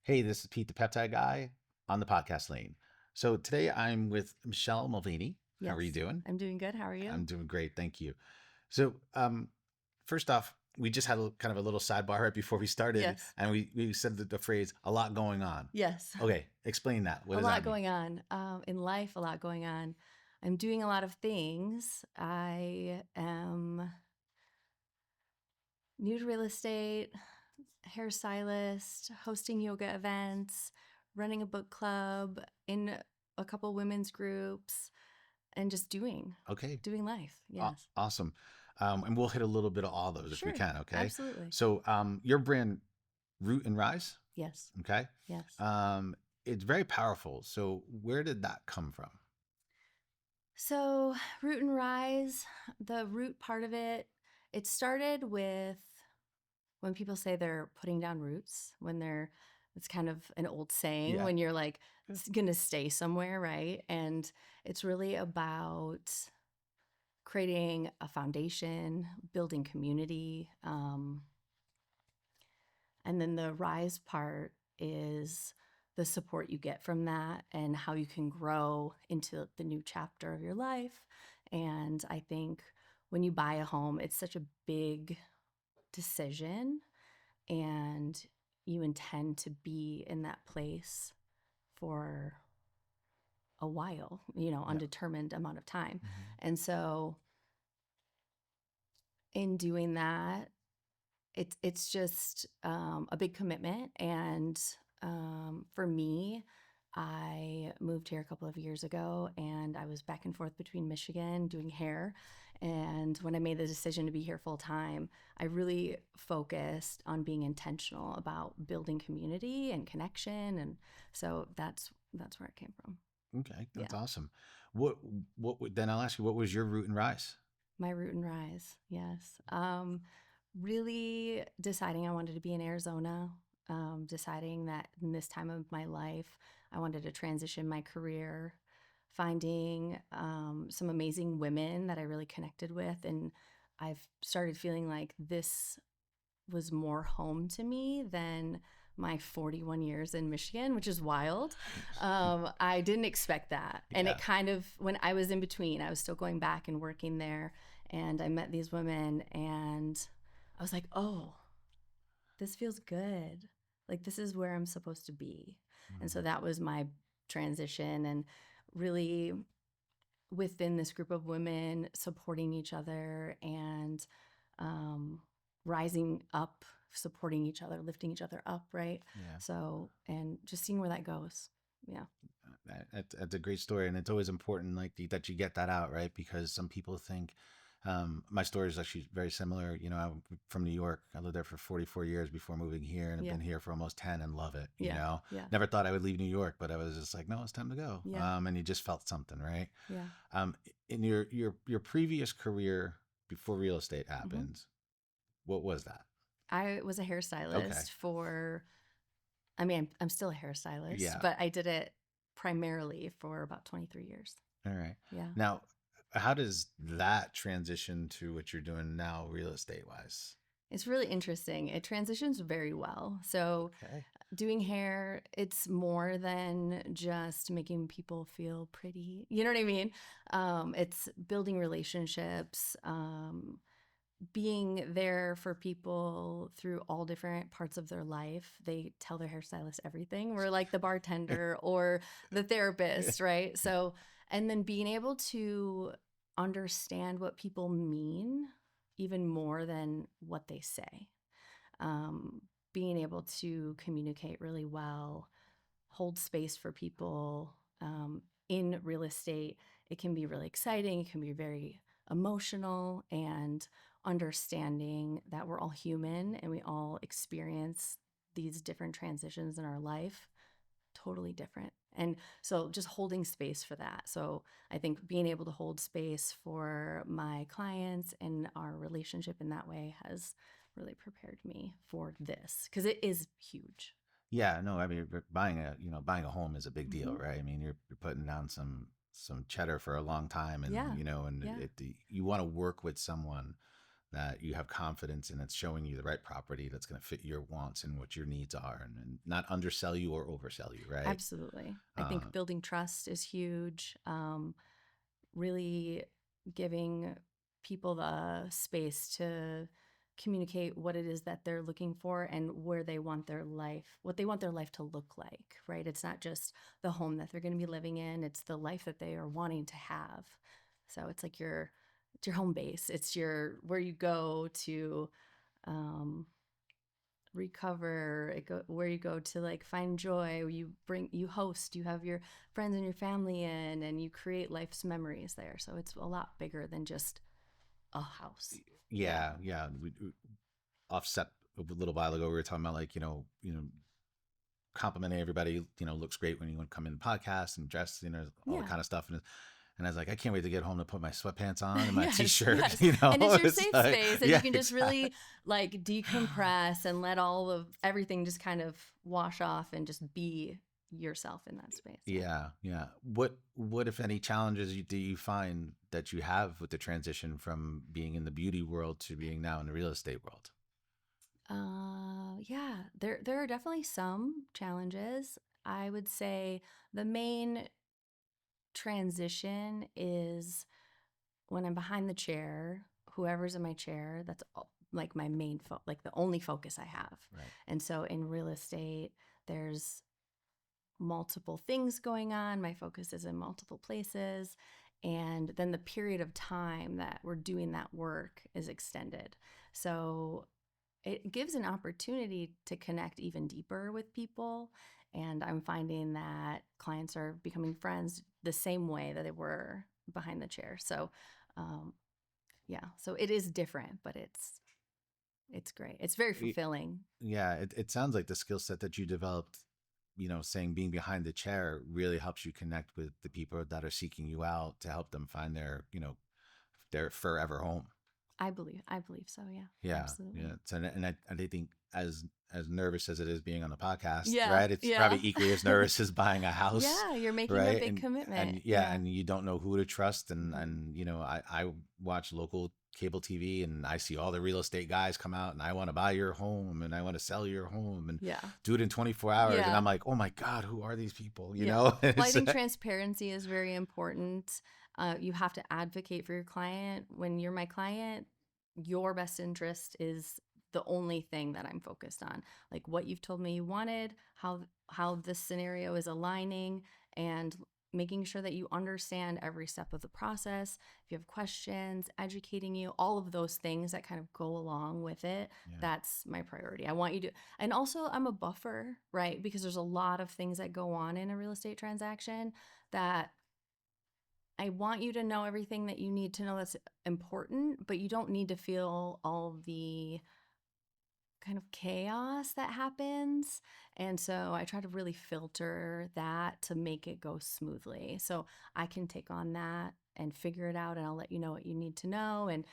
Hey, this is Pete the Peptide Guy on the podcast lane. So today I'm with Michelle Mulvaney. How are you Yes, doing? I'm doing good. How are I'm you? doing great, thank you. So first off, we just had kind of a little sidebar right before we started, Yes, and we said the phrase "a lot going on." yes. Okay, explain that. What A does lot that mean? going on in life, a lot going on. I'm doing a lot of things. I am new to real estate, hairstylist, hosting yoga events, running a book club, in a couple women's groups, and just Okay, doing life. Yes. awesome. And we'll hit a little bit of all those if we Sure. can. Okay. Absolutely. So your brand, Root and Rise. Yes. Okay. Yes. Um, it's very powerful. So where did that come from? So, Root and Rise, the root part of it, it started with when people say they're putting down roots, it's kind of an old saying Yeah. when you're like gonna stay somewhere, right? And it's really about creating a foundation, building community. And then the rise part is the support you get from that and how you can grow into the new chapter of your life. And I think when you buy a home, it's such a big decision and you intend to be in that place for a while, Yeah. undetermined amount of time. Mhm. And so in doing that, it's just a big commitment. And for me, I moved here a couple of years ago, and I was back and forth between Michigan doing hair. And when I made the decision to be here full time, I really focused on being intentional about building community and connection. And so that's where it came from. Okay, Yeah, that's awesome. What then I'll ask you, what was your root and rise? my root and rise. Yes. Really deciding I wanted to be in Arizona, deciding that in this time of my life, I wanted to transition my career, finding some amazing women that I really connected with. And I've started feeling like this was more home to me than my 41 years in Michigan, which is wild. I didn't expect that. And Yeah. it kind of, when I was in between, I was still going back and working there. And I met these women and I was like, oh, this feels good. Like, this is where I'm supposed to be. And so Mhm. that was my transition. And really, within this group of women, supporting each other and um, rising up, supporting each other, lifting each other up, right? Yeah. So, and just seeing where that goes. Yeah. That's a great story, and it's always important, like that you get that out, right? Because some people think my story is actually very similar. You know, I'm from New York. I lived there for 44 years before moving here, and I've Yeah. been here for almost 10 and love it. You Yeah. know, Yeah. never thought I would leave New York, but I was just like, no, it's time to go. Yeah. And you just felt something, right? Yeah. Um, in your previous career before real estate Hmm. happened, what was that? I was a Okay. hairstylist for, I mean, I'm still a hairstylist, Yeah. but I did it primarily for about 23 years. All right. Yeah. Now, how does that transition to what you're doing now, real estate wise? It's really interesting. It transitions very well. So, Okay. doing hair, it's more than just making people feel pretty. You know what I mean? It's building relationships, being there for people through all different parts of their life. They tell their hairstylist everything. We're like the bartender or the therapist, right? So, and then being able to understand what people mean even more than what they say. Um, Being able to communicate really well, hold space for people in real estate. It can be really exciting, it can be very emotional, and understanding that we're all human and we all experience these different transitions in our life totally different. And so just holding space for that. So I think being able to hold space for my clients and our relationship in that way has really prepared me for this because it is huge. Yeah, no, I mean buying a home is a big deal, Hmm. right? I mean you're putting down some cheddar for a long time, and Yeah. you know, and Yeah. you want to work with someone that you have confidence in, it's showing you the right property that's going to fit your wants and what your needs are, and not undersell you or oversell you, right? Absolutely. I Uh, think building trust is huge. Really giving people the space to communicate what it is that they're looking for and where they want their life, what they want their life to look like, right? It's not just the home that they're going to be living in, it's the life that they are wanting to have. So it's like it's your home base. It's your where you go to um, recover, where you go to like find joy, you host, you have your friends and your family in, and you create life's memories there. So it's a lot bigger than just a house. Yeah. yeah, yeah. We offset a little while ago. We were talking about like complimenting everybody. Looks great when you want to come in the podcast and dress. All the Yeah. kind of stuff. And I was like, I can't wait to get home to put my sweatpants on and my Yes, t-shirt. yes. And it's your It's safe like, space, and you yeah, can just exactly. really like decompress and let all of everything just kind of wash off and just be yourself in that space. Yeah. Yeah, yeah. What if any challenges do you find that you have with the transition from being in the beauty world to being now in the real estate world? Yeah, there are definitely some challenges. I would say the main transition is when I'm behind the chair, whoever's in my chair, like my like the only focus I have. Right. And so in real estate, there's multiple things going on. My focus is in multiple places. And then the period of time that we're doing that work is extended. So it gives an opportunity to connect even deeper with people. And I'm finding that clients are becoming friends the same way that they were behind the chair. So, um, yeah, so it is different, but it's great. It's very Y- fulfilling. Yeah, it sounds like the skill set that you developed, saying being behind the chair really helps you connect with the people that are seeking you out to help them find their forever home. I believe so. Yeah, Yeah, absolutely. yeah. So, and I think as nervous as it is being on a podcast, Yeah, right? It's yeah, probably equally as nervous as buying a house, yeah. You're making a right? big And commitment. yeah, Yeah. and you don't know who to trust, and Hmm. I watch local cable TV, and I see all the real estate guys come out, and I want to buy your home, and I want to sell your home, and Yeah. do it in 24 hours, and Yeah. I'm like, oh my god, who are these people? Yeah. Well, I It's, think transparency is very important. You have to advocate for your client. When you're my client, your best interest is the only thing that I'm focused on. Like what you've told me you wanted, how this scenario is aligning, and making sure that you understand every step of the process. If you have questions, educating you, all of those things that kind of go along with it, yeah, that's my priority. I want you to, and also I'm a buffer, right? Because there's a lot of things that go on in a real estate transaction that I want you to know everything that you need to know that's important, but you don't need to feel all the kind of chaos that happens. And so I try to really filter that to make it go smoothly. So I can take on that and figure it out, and I'll let you know what you need to know. And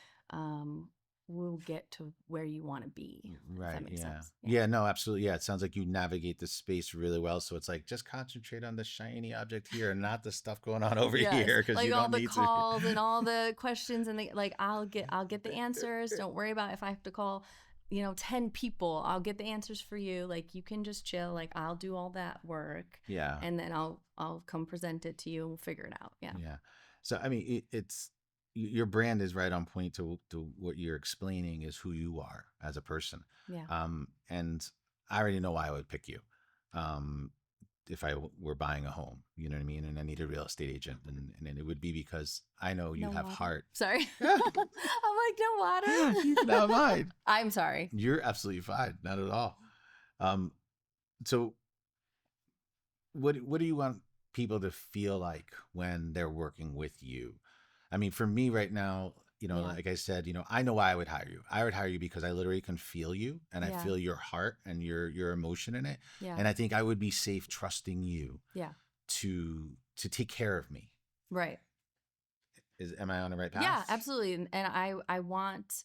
we'll get to where you want to be, if that right, makes yeah, sense. Yeah. yeah. No, absolutely, yeah. It sounds like you navigate the space really well. So it's like just concentrate on the shiny object here and not the stuff going on over Yes, here because like you all don't the need to. calls and all the questions, and like I'll get the answers. Don't worry about if I have to call, 10 people. I'll get the answers for you. Like you can just chill. Like I'll do all that work, Yeah, and then I'll come present it to you and we'll figure it out. Yeah. yeah. So I mean, your brand is right on point to what you're explaining is who you are as a person. Yeah. And I already know why I would pick you. Um, if were buying a home, you know what I mean, and I need a real estate agent, and it would be because I know you No have water. heart. Sorry. Yeah, I'm like, no water. you can have mine. I'm sorry. You're absolutely fine, not at all. Um, so what do you want people to feel like when they're working with you? I mean, for me right now, Yeah. like I said, I know why I would hire you. I would hire you because I literally can feel you and I Yeah. feel your heart and your emotion in it. Yeah. And I think I would be safe trusting you Yeah. to take care of me. Right. Am I on the right Yeah, path? absolutely. And I want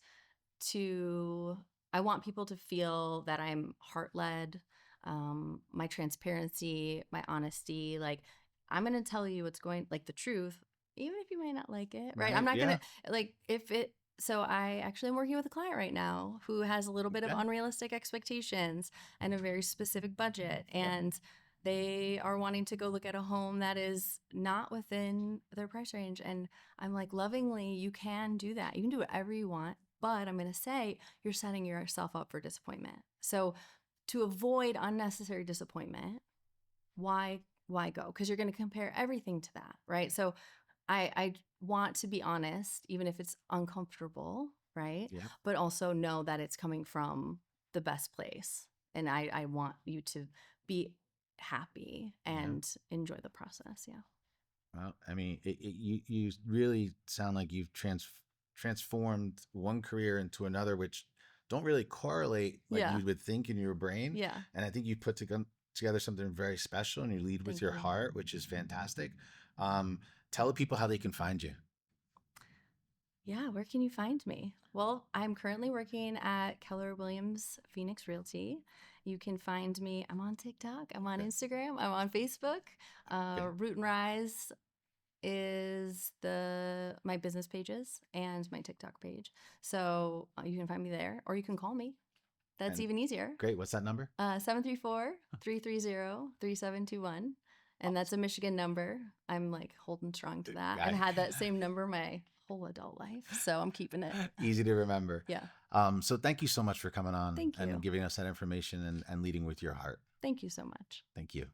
to I want people to feel that I'm heart led, my transparency, my honesty. Like I'm gonna tell you what's going like the truth, even if you might not like it, right? I'm Right? not Yeah. gonna like if it So I actually am working with a client right now who has a little bit of Okay. unrealistic expectations and a very specific budget. Yeah. And they are wanting to go look at a home that is not within their price range. And I'm like, lovingly, you can do that. You can do whatever you want. But I'm going to say you're setting yourself up for disappointment. So to avoid unnecessary disappointment, why go? Because you're going to compare everything to that, right? So I want to be honest, even if it's uncomfortable, right? Yeah. But also know that it's coming from the best place. And I want you to be happy Yeah. and enjoy the process. Yeah. Well, I mean, you really sound like you've transformed one career into another, which don't really correlate like Yeah. you would think in your brain. Yeah. And I think you put together something very special, and you lead with Thank your you. heart, which is fantastic. Um, Tell the people how they can find you. Yeah, where can you find me? Well, I'm currently working at Keller Williams Phoenix Realty. You can find me. I'm on TikTok. I'm on Okay. Instagram. I'm on Facebook. Okay. Root and Rise is the my business pages and my TikTok page. So you can find me there, or you can call me. That's And even easier. great. What's that number? 734-330-3721. And that's a Michigan number. I'm like holding strong to that. I've Guy. had that same number my whole adult life. So I'm keeping it. Easy to remember. Yeah. So thank you so much for coming on Thank and you. giving us that information and leading with your heart. Thank you so much. Thank you.